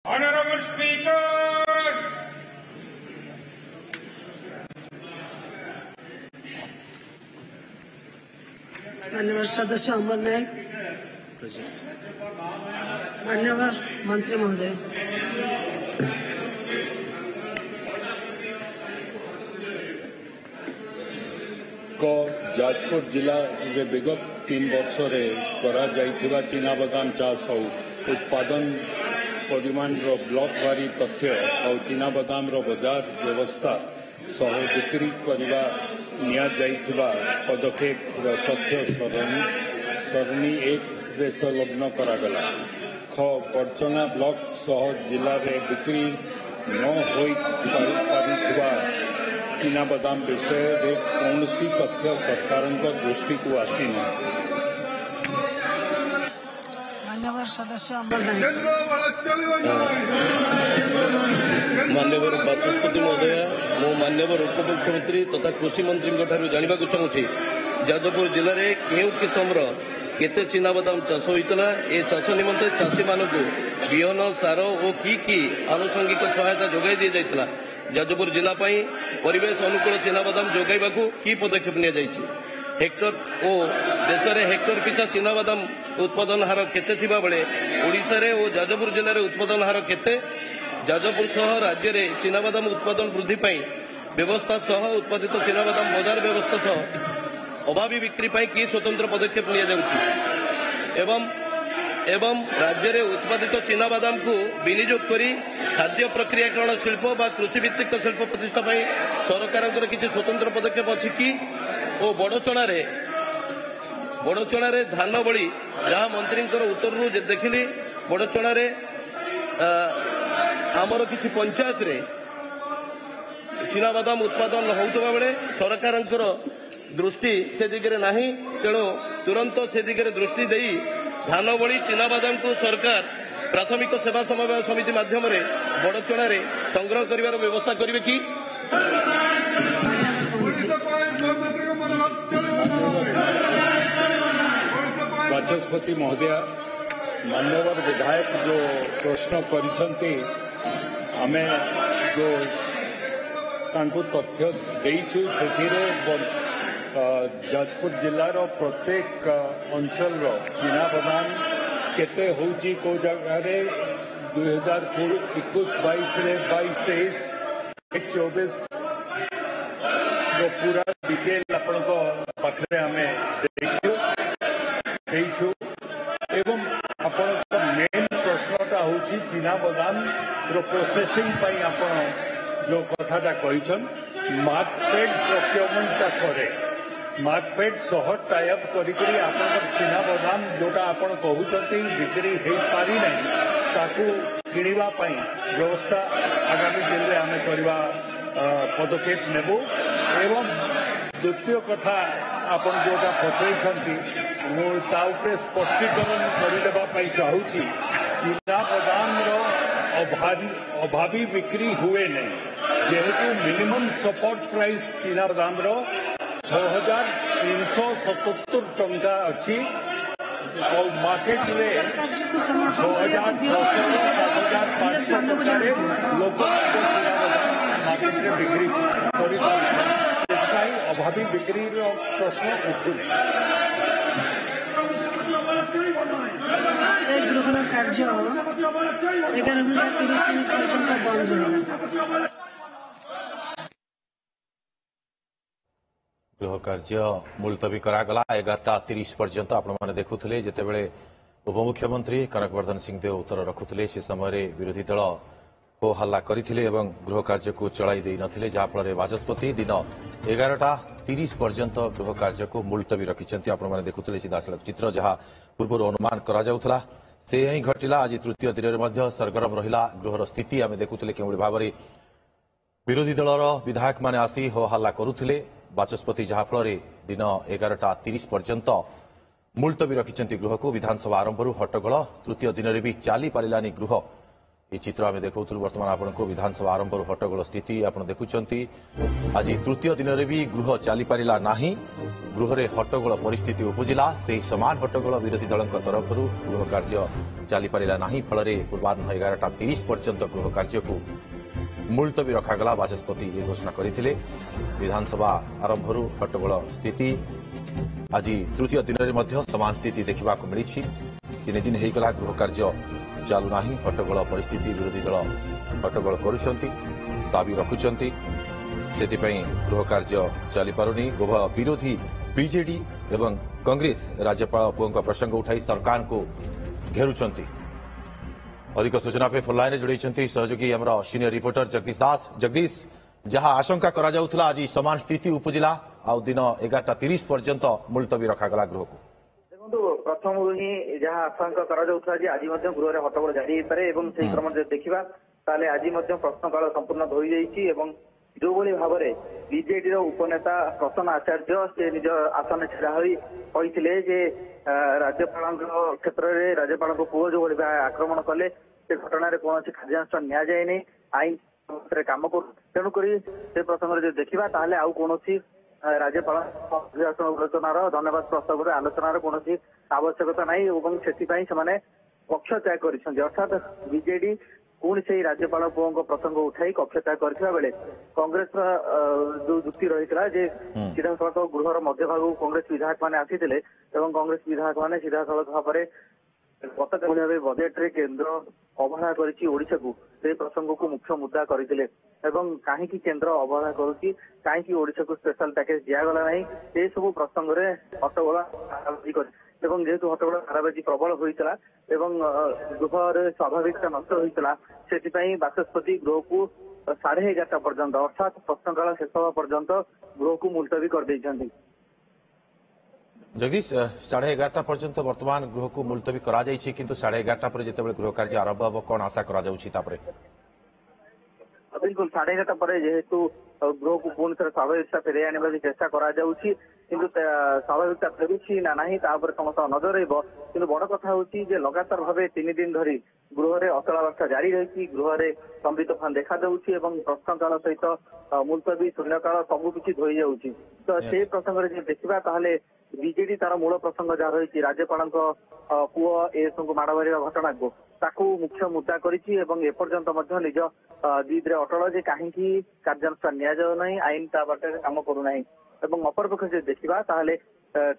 Honorable Speaker. मान्यवर सदस्य अमर नायक, मान्यवर मंत्री महोदय, जाजपुर जिला विगत 3 वर्ष करा चीना बादाम चाष उत्पादन परिमाण ब्लॉक वारी तथ्य और चीना बादाम बाजार व्यवस्था सह बिक्री करने पदक्षेप तथ्य सरणी 1 संलग्न करागला। ख बड़चना ब्लॉक सह जिले में बिक्री न हो चीना बादाम विषय में कौन तथ्य सरकार दृष्टि को आसीना। मान्यवर सदस्य अमर नायक, मान्यवर बाचस्पति महोदय, मो मान्यवर उपमुख्यमंत्री तथा कृषि मंत्री जानवा चाहूँगी जाजपुर जिले में क्यों किसम केते चीना बादाम चाष होता ए चाष निमंते चाषी मानक बिहन सार और की आनुषंगिक सहायता जोगाई दी जाता जाजपुर जिला परिवेश अनुकूल चीना बादाम जोगाइबा की पदक्षेप नि हेक्टर और देश में हेक्टर पिछा चीना बादाम उत्पादन हार केते थिबा बेले ओडिशा रे और जाजपुर जिले में उत्पादन हार केते जाजपुर सह राज्य में चीना बादाम उत्पादन वृद्धि व्यवस्था सह उत्पादित चीना बादाम बाजार व्यवस्था सह अभावी बिक्री की स्वतंत्र पदक्षेप एवं राज्य में उत्पादित चीना बादाम को विनियोग कर खाद्य प्रक्रियाकरण शिल्प व कृषि भित्तिक शिल्प प्रतिष्ठा सरकार किसी स्वतंत्र पदक्षेप अच्छी कि और बड़चणा धान बड़ी जहाँ मंत्री उत्तर देखिली बड़चणा आमर किसी पंचायत रे चीना बादाम उत्पादन होता बेले सरकार दृष्टि से दिगरे नहीं तेणु तुरंत से दिगरे दृष्टि दे धान बड़ी चीना बादाम को सरकार प्राथमिक सेवा समन्वय समिति माध्यम बड़चणा संग्रह कर व्यवस्था करेंगे कि बाचस्पति महोदय, मान्यवर विधायक जो प्रश्न करिसंती आमे जो तांको तथ्य देइछु सेथिरे जाजपुर जिलार प्रत्येक अंचल चीना बादाम केते होउची को जगह 2021-22 रे 22-23 24 पूरा डिटेल आपण को पाखरे आमे देइछु एवं आपण मेन प्रश्नटा होउची चीना बादाम रो प्रोसेसिंग पई आपण जो कथाटा कहिछन मार्केट प्रोक्योरमेंट करे मार्केट सह टाइप करी चीना बादाम जोटा आपण कहते बिक्री हो पारि नहीं ताकू किणवा व्यवस्था आगामी दिन में आम करवा पदक्षेप नेबू एवं द्वितीय कथा आपण जोटा पचई मुझे स्पष्टीकरण करदेवाई चाहूँगी चीना बादाम अभावी बिक्री हुए नहीं जेहेतु मिनिमम सपोर्ट प्राइस चीना बादाम 6,377 टंका अच्छी और मार्केट में 6,600 लोक मार्केट में बिक्री कर अभावी बिक्री प्रश्न उठू गृह कार्य 11:30 पर्यंत बंद रहा। गृह कार्य मुलतवी करागला 11:30 पर्यंत आपण देखुले जितेबले उपमुख्यमंत्री कनकवर्धन सिंहदेव उत्तर रखुले से समय विरोधी दल हो हल्ला करथिले एवं गृह कार्य को चलाई दे नथिले जहाँफल बाचस्पति दिन 11:30 पर्यंत गृह कार्य को मुलतवी रखिंट आपण देखुले सीधासलख चित्र जहाँ पूर्व अनुमान करा जाउथला से ही घटिला। आज तृतीय दिन में सरगरम रहिला गृहर स्थिति आम देखुले के भाव में विरोधी दलर विधायक माने आसी हो हल्ला करुथिले बाचस्पति जहाँफल दिन 11:30 पर्यंत मुलतवी रखिंट गृह को विधानसभा आरंभ हट्टगोल तृतीय दिन में भी चली पारानी गृह ये चित्र आम देखु बर्तमान आपको विधानसभा आरंभ हट्टगोल स्थिति आप देखुं आज तृतीय दिन में भी गृह चली पारा ना गृह में हट्टगोल परिस्थिति उपजिला से समान हट्टगोल विरोधी दल तरफ गृह कार्य चली पारा ना फल पूर्वाह्न 11:30 पर्यंत गृह कार्य को मुलतवी रखागला बाचस्पति ये घोषणा करते विधानसभा आरंभ हट्टगोल स्थिति आज तृतीय दिन में समान स्थिति देखा मिली 3 दिन होगला गृह कार्य चालू ना हट्टगोल परिस्थिति विरोधी दल हट्टगोल करुंच दाबी रखुंट से गृह कार्य चली पारुनी उभय विरोधी बीजेडी एवं कांग्रेस राज्यपाल पुओं प्रसंग उठाई सरकार को घेरुंट अधिक सूचना पे फोन लाइन जोड़ी सहयोगी आम सीनियर रिपोर्टर जगदीश दास। जगदीश जहां आशंका करा जाउथला आज समान स्थिति उपजिला आ दिन 11:30 पर्यंत मुलतवी रखागला गृह को देखो प्रथम ही जहाँ आशंका करा आज गृह में हट्टगोल जारी होपे से क्रम देखा आज प्रश्नकाल संपूर्ण धोई जाइए जो भाव में बीजेडी उपनेता प्रसन्न आचार्य से निज आसन छिड़ा होते राज्यपाल क्षेत्र में राज्यपाल पुओ जो आक्रमण कले से घटना कौन कार्यानुष्ठान नि जाए आईन कम कर तेणुक से प्रसंग देखा आउ कौन राज्यपाल आलोचनार धन्यवाद प्रस्ताव आलोचनार कौन आवश्यकता नहीं से कक्ष त्याग कर बीजेडी पुणी से राज्यपाल पुओं प्रसंग उठाई कक्ष त्याग करथिबा बेले कांग्रेस जो जुक्ति रही सीधा सड़क गृहर मध्य भाग कांग्रेस विधायक मैंने आसी कांग्रेस विधायक मैंने सीधा सड़क भाव में गत बजेट रे केन्द्र अवहेला करिछि को से प्रसंग को मुख्य मुद्दा करते कहीं केन्द्र अवहेला करुच्ची कहीं ओडिशा को स्पेशल पैकेज दिगला ना से सब प्रसंग में हट्टगोल जेहेतु हट्टगोल हाराबाजी प्रबल होता गृह स्वाभाविकता नष्ट होता से बाचस्पति गृह को 11:30 पर्यंत अर्थात प्रश्नकाल शेष हवा पर्यंत गृह को मुलतवी कर देइछन्ति। जगदीश 11:30 पर्यंत वर्तमान गृह को मुलतवी करा जाइछि किंतु 11:30 पर जेतेबेले गृह कार्य आरंभ हो कोन आशा करा जाउछि तापरे बिल्कुल 11:30 पर जेहेतु गृह को पुणी थे स्वाभाविकता फेर आने चेष्टा करा स्वाभाविकता फेरुची ना नहीं समस्त नजर रही बड़ कथा हूँ लगातार भाव 3 दिन धरी गृह में अचलावस्था जारी रही गृह में संबित तोफान देखा प्रश्नकाल सहित मुलतवी शून्यकाल सबकि धोई जाऊँगी तो से प्रसंग में देखा बीजेडी तार मूल प्रसंग जहाँ रही राज्यपाल पुओ ए सब माड़ मार घटना को ताकू मुख्य मुद्दा करपर्यंत निज जिद अटल जे कहीं कार्यानुष्ठान नि जाऊ ना आईन ता बाटे काम करूना अपरपक्ष से देखा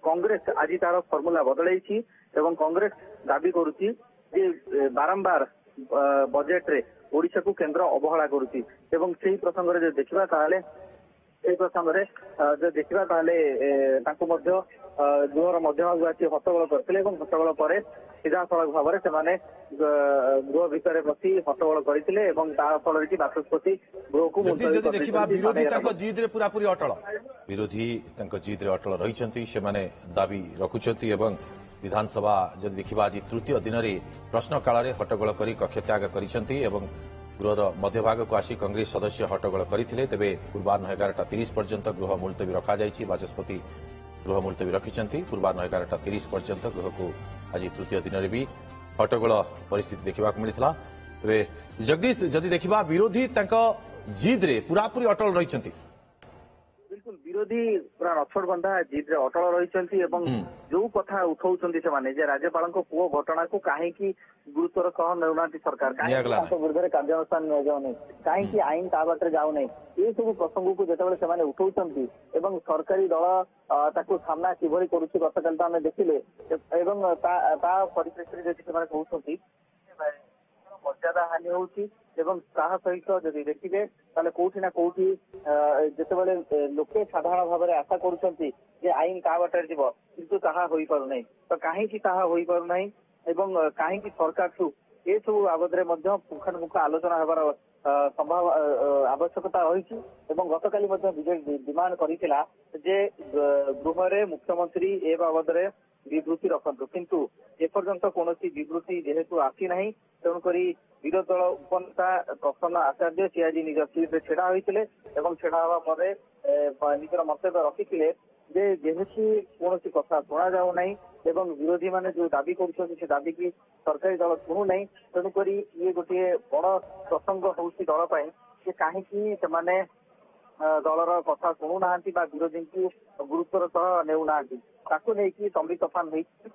कांग्रेस आज तार फर्मुला बदलाई कांग्रेस दाबी करुच्ची बारंबार बजेट रे ओडिशा को केन्द्र अवहेला करुच्ची प्रसंग में देखा प्रसंग में जो देखा गृहर मध्य भाग आसी हट्टगोल करते हट्टगोल पर सीधा सड़क भाव में गृह भितर बसी हट्टगोल करते बाचस्पति गृह को देखा विरोधी जिद पूरापूरी अटल विरोधी जिद अटल रही दाबी रखुंट विधानसभा जब देखा आज तृतीय दिन में प्रश्नकाल हट्टगोल कर कक्ष त्याग कर गृहर मध्यभाग को आसी कांग्रेस सदस्य हट्टगोल करते तेज पूर्वाह्न 11:30 पर्यंत गृह मुलतवी रखा बाचस्पति गृह मुलतवी रखिंट पूर्वाह्न 11:30 पर्यंत गृह को आज तृतीय दिन में भी हट्टगोल परिस्थिति देखा मिलता। जगदीश जदि देखा विरोधी जिद रे पूरापूरी अटल रही बिल्कुल विरोधी पूरा रक्षण बंधा जिद अटल रही जो कथा उठाउछन्ति से राज्यपाल पुओ घटना को कहीं गुरुत्वर सह नेउना सरकार कहीं विरुद्ध कार्यानुष्ठान नि जाऊ नहीं कहीं आईन ता बाटे जाऊ नहीं ये सब प्रसंग को जितेबाला से उठाउछन्ति सरकारी दल ताकू सामना किभली करुछि गतकाल तो आम देखिले परिप्रेक्षी कहते मर्यादा हानि होउछि सहित जदि देखिए कौटि ना कौटि जितेबाला लोके साधारण भाव में आशा करुछन्ति आईन का बाटे जीव किंतु ताहा होई पारु नै तो कहीं ताहा होई पारु नै कहीं सरकार ठू ये सब बाबद पुंखानुपुंख आलोचना होबार संभव आवश्यकता रही गतकाली बीजेडी डिमांड करथिला जे गृह में मुख्यमंत्री ए बाबद विवृत्ति रखु किंतु एपर्यंत कौन विवृत्ति जेहेतु आसी ना तेणुक विरोधी दल उपनेता प्रसन्न आचार्य सी आज निज सीट छेड़ा होते छेड़ा हवा पर निजर मंतव्य रखिते ଯେ ଯେହେତୁ କୌଣସି କଥା ଶୁଣାଯାଉନାହିଁ ଏବଂ ବିରୋଧୀ ମାନେ ଯୋଉ ଦାବି କରୁଛନ୍ତି ସେ ଦାବି କି ସରକାରୀ ଦଳ ଶୁଣୁନାହିଁ, ତେଣୁକରି ଇଏ ଗୋଟିଏ ବଡ ପ୍ରସଙ୍ଗ ହଉଛି ଦଳ ପାଇଁ ଯେ କାହିଁକି ସେମାନେ ଦଳର କଥା ଶୁଣୁନାହାନ୍ତି ବା ବିରୋଧୀଙ୍କୁ ଗୁରୁତ୍ୱର ସହ ନେଉନାହାନ୍ତି, ତାକୁ ନେଇକି ତମ୍ବି ତୋଫାନ ହେଇଛି।